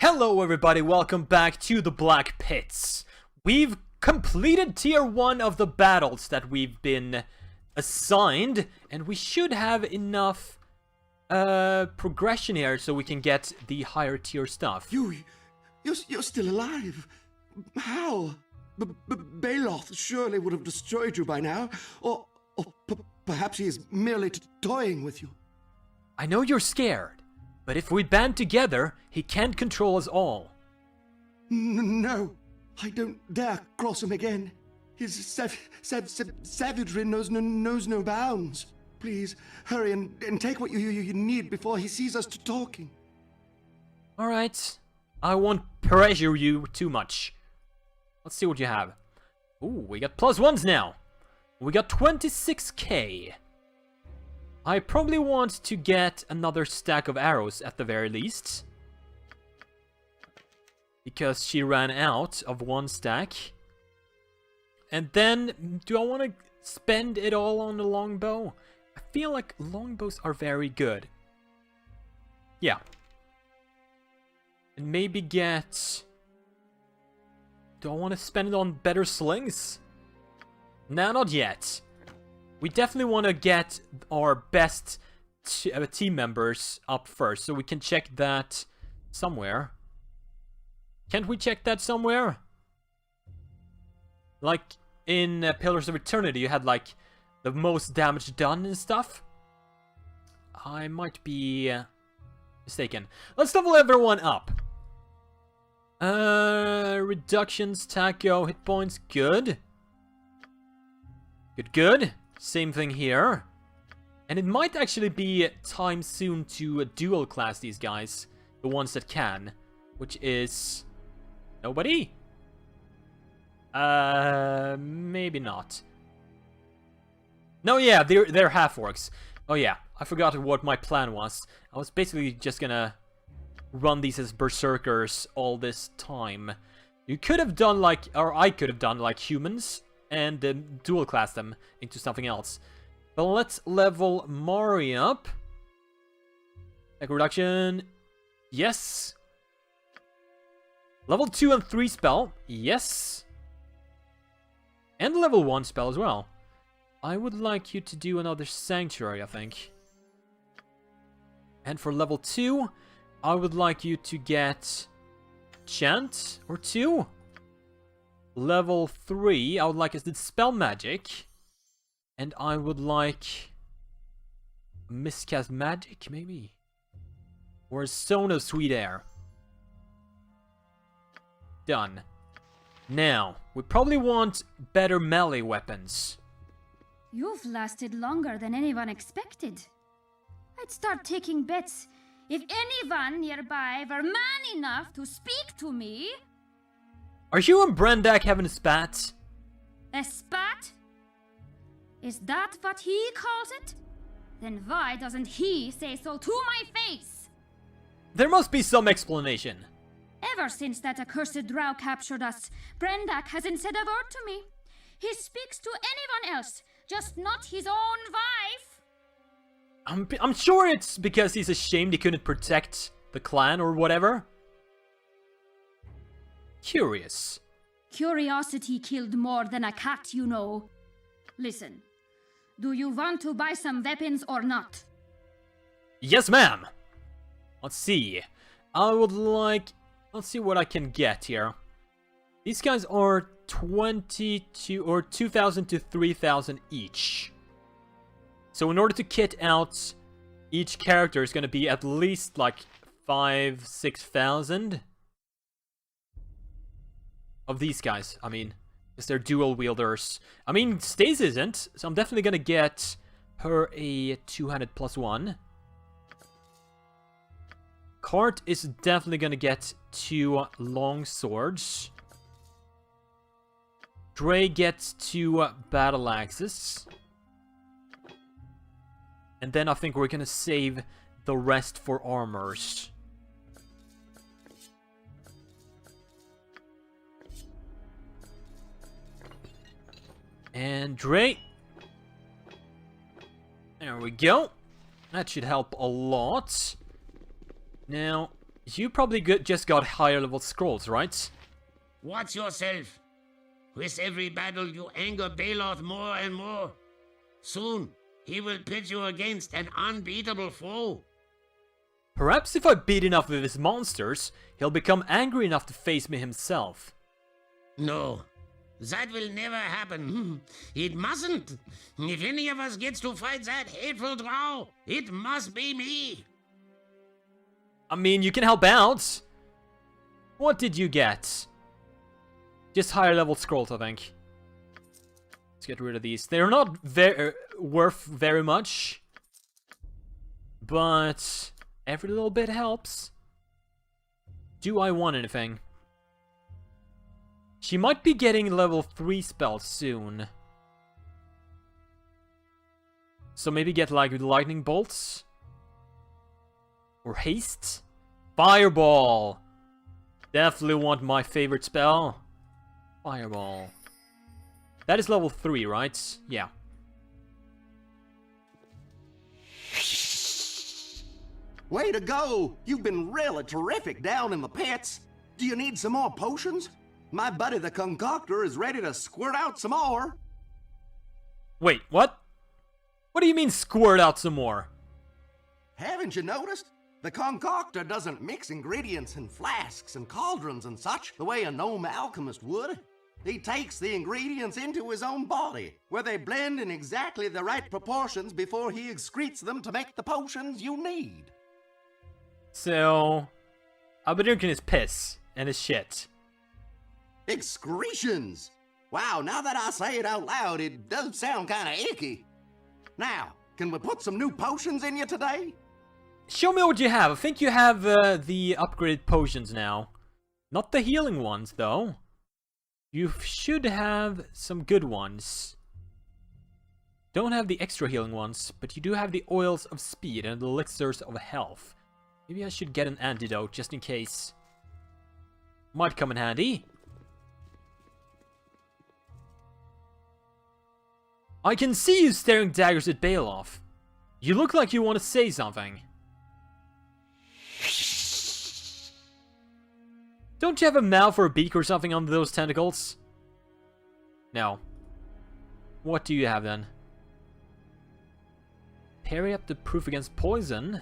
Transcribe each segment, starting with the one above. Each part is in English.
Hello everybody, welcome back to the Black Pits. We've completed tier 1 of the battles that we've been assigned, and we should have enough progression here so we can get the higher tier stuff. You're still alive. How? Baloth surely would have destroyed you by now, or perhaps he is merely toying with you. I know you're scared, but if we band together, he can't control us all. No, I don't dare cross him again. His savagery knows no bounds. Please, hurry and take what you need before he sees us talking. Alright, I won't pressure you too much. Let's see what you have. Ooh, we got +1s now. We got 26k. I probably want to get another stack of arrows at the very least. Because she ran out of one stack. And then, do I want to spend it all on the longbow? I feel like longbows are very good. Yeah. And maybe get... Do I want to spend it on better slings? Nah, not yet. We definitely want to get our best team members up first, so we can check that somewhere. Can't we check that somewhere? Like in Pillars of Eternity, you had like the most damage done and stuff. I might be mistaken. Let's level everyone up. Reductions, taco, hit points, good. Good. Same thing here. And it might actually be time soon to dual class these guys. The ones that can. Which is... nobody? Maybe not. No, yeah, they're half-orcs. Oh yeah, I forgot what my plan was. I was basically just gonna run these as berserkers all this time. You could have done like... or I could have done like humans and dual class them into something else. But let's level Mari up. Attack reduction. Yes. Level 2 and 3 spell. Yes. And level 1 spell as well. I would like you to do another Sanctuary, I think. And for level 2, I would like you to get Chant or 2. Level 3, I would like the Spell Magic. And I would like Miscast Magic, maybe. Or Zone of Sweet Air. Done. Now, we probably want better melee weapons. You've lasted longer than anyone expected. I'd start taking bets if anyone nearby were man enough to speak to me. Are you and Brendak having a spat? A spat? Is that what he calls it? Then why doesn't he say so to my face? There must be some explanation. Ever since that accursed drow captured us, Brendak hasn't said a word to me. He speaks to anyone else, just not his own wife. I'm sure it's because he's ashamed he couldn't protect the clan or whatever. Curious. Curiosity killed more than a cat, you know. Listen, do you want to buy some weapons or not? Yes, ma'am. Let's see. I would like... let's see what I can get here. These guys are 22 or 2,000 to 3,000 each. So in order to kit out each character is going to be at least like 5,000-6,000 of these guys. I mean, because they're dual wielders. I mean, Stace isn't, so I'm definitely going to get her a 200 plus 1. Kart is definitely going to get 2 long swords. Dre gets 2 battle axes. And then I think we're going to save the rest for armors. And Dre. There we go. That should help a lot. Now, You probably just got higher level scrolls, right? Watch yourself. With every battle, you anger Baldur more and more. Soon, he will pit you against an unbeatable foe. Perhaps if I beat enough of his monsters, he'll become angry enough to face me himself. No, that will never happen. It mustn't. If any of us gets to fight that hateful drow, it must be me. I mean, you can help out. What did you get? Just higher level scrolls, I think. Let's get rid of these. They're not worth very much, but every little bit helps. Do I want anything? She might be getting level 3 spells soon. So maybe get like lightning bolts? Or haste? Fireball! Definitely want my favorite spell. Fireball. That is level 3, right? Yeah. Way to go! You've been really terrific down in the pits. Do you need some more potions? My buddy the concoctor is ready to squirt out some more. Wait, what? What do you mean squirt out some more? Haven't you noticed? The concoctor doesn't mix ingredients in flasks and cauldrons and such the way a gnome alchemist would. He takes the ingredients into his own body, where they blend in exactly the right proportions before he excretes them to make the potions you need. So, I'll be drinking his piss and his shit. Excretions! Wow, now that I say it out loud, it does sound kinda icky. Now, can we put some new potions in you today? Show me what you have. I think you have the upgraded potions now. Not the healing ones, though. You should have some good ones. Don't have the extra healing ones, but you do have the oils of speed and the elixirs of health. Maybe I should get an antidote just in case. Might come in handy. I can see you staring daggers at Baldur. You look like you want to say something. Don't you have a mouth or a beak or something under those tentacles? No. What do you have then? Parry up the proof against poison?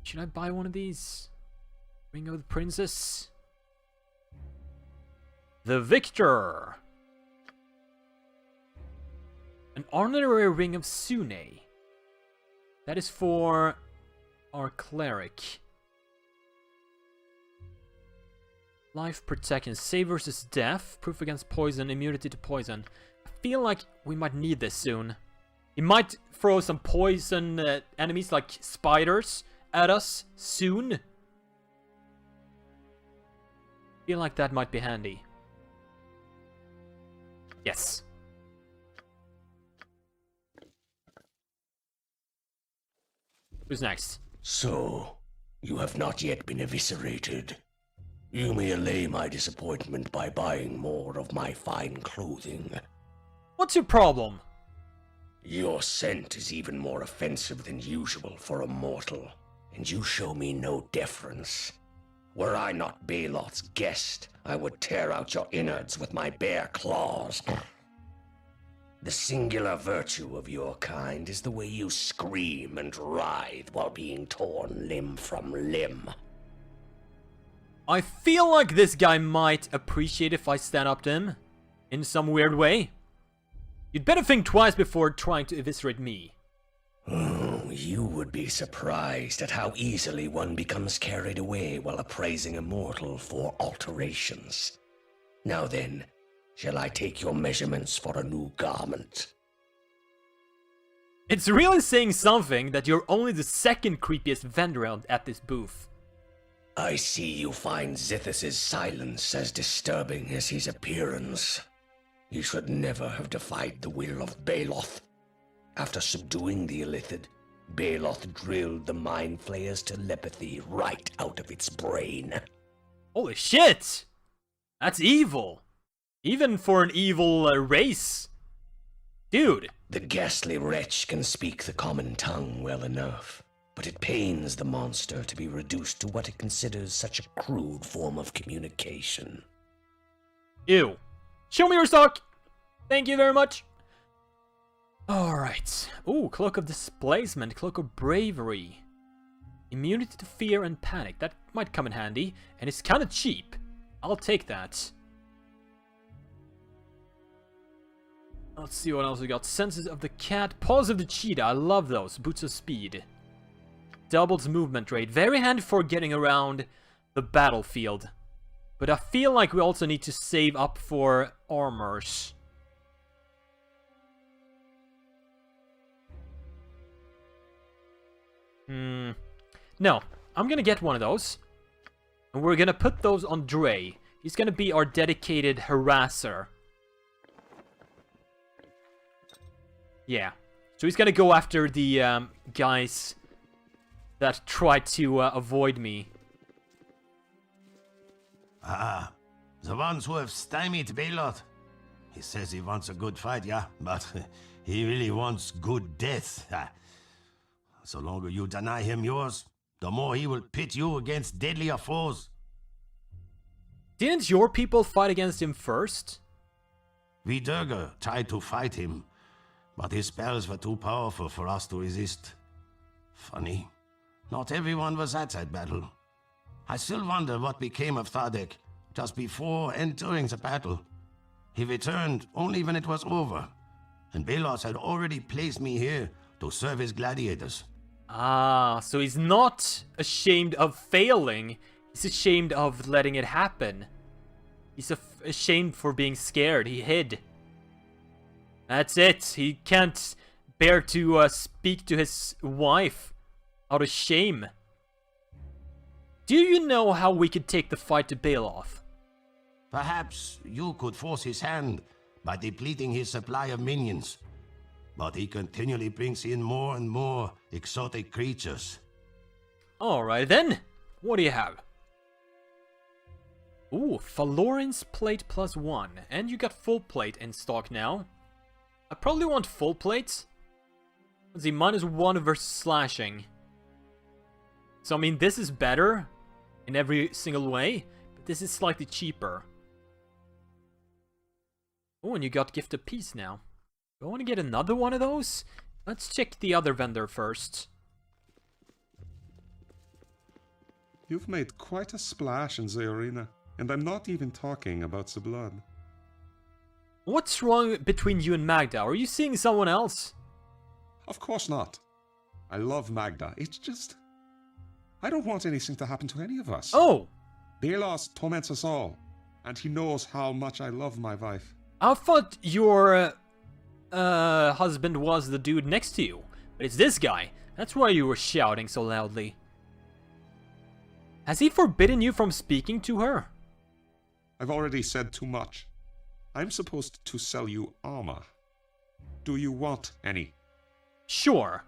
Should I buy one of these? Ring of the Princess? The Victor! An honorary ring of Sune. That is for our cleric. Life protection, save versus death, proof against poison, immunity to poison. I feel like we might need this soon. He might throw some poison enemies like spiders at us soon. Feel like that might be handy. Yes. Who's next? So, you have not yet been eviscerated. You may allay my disappointment by buying more of my fine clothing. What's your problem? Your scent is even more offensive than usual for a mortal, and you show me no deference. Were I not Balot's guest, I would tear out your innards with my bare claws. The singular virtue of your kind is the way you scream and writhe while being torn limb from limb. I feel like this guy might appreciate if I stand up to him. In some weird way. You'd better think twice before trying to eviscerate me. Oh, you would be surprised at how easily one becomes carried away while appraising a mortal for alterations. Now then, shall I take your measurements for a new garment? It's really saying something that you're only the second creepiest vendor at this booth. I see you find Zithus' silence as disturbing as his appearance. He should never have defied the will of Baloth. After subduing the Illithid, Baloth drilled the Mind Flayer's telepathy right out of its brain. Holy shit! That's evil. Even for an evil race. Dude. The ghastly wretch can speak the common tongue well enough, but it pains the monster to be reduced to what it considers such a crude form of communication. Ew. Show me your stock! Thank you very much. Alright. Ooh, Cloak of Displacement, Cloak of Bravery. Immunity to fear and panic. That might come in handy. And it's kind of cheap. I'll take that. Let's see what else we got. Senses of the cat. Paws of the cheetah. I love those. Boots of speed. Doubles movement rate. Very handy for getting around the battlefield. But I feel like we also need to save up for armors. No, I'm gonna get one of those. And we're gonna put those on Dre. He's gonna be our dedicated harasser. Yeah. So he's gonna go after the guys that try to avoid me. Ah, the ones who have stymied Baldur. He says he wants a good fight, yeah, but he really wants good death. So longer you deny him yours, the more he will pit you against deadlier foes. Didn't your people fight against him first? We Durga tried to fight him, but his spells were too powerful for us to resist. Funny, not everyone was at that battle. I still wonder what became of Thadek just before and during the battle. He returned only when it was over, and Balos had already placed me here to serve his gladiators. Ah, so he's not ashamed of failing. He's ashamed of letting it happen. He's ashamed for being scared. He hid. That's it. He can't bear to speak to his wife out of shame. Do you know how we could take the fight to Baloth? Perhaps you could force his hand by depleting his supply of minions. But he continually brings in more and more exotic creatures. Alright then. What do you have? Ooh, Falorin's plate +1. And you got full plate in stock now. I probably want full plate. Let's see, -1 versus slashing. So I mean, this is better in every single way, but this is slightly cheaper. Oh, and you got Gift of Peace now. Do I want to get another one of those? Let's check the other vendor first. You've made quite a splash in the arena, and I'm not even talking about the blood. What's wrong between you and Magda? Are you seeing someone else? Of course not. I love Magda. It's just... I don't want anything to happen to any of us. Oh! Balos torments us all, and he knows how much I love my wife. I thought your husband was the dude next to you, but it's this guy. That's why you were shouting so loudly. Has he forbidden you from speaking to her? I've already said too much. I'm supposed to sell you armor. Do you want any? Sure.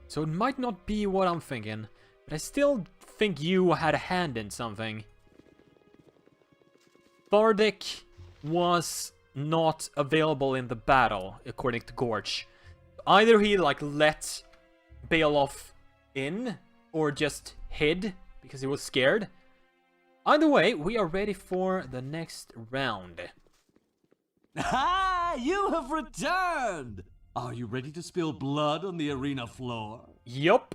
So it might not be what I'm thinking, but I still think you had a hand in something. Thadek was not available in the battle, according to Gorge. Either he, like, let Baloth in, or just hid, because he was scared. Either way, we are ready for the next round. Ah, you have returned! Are you ready to spill blood on the arena floor? Yup.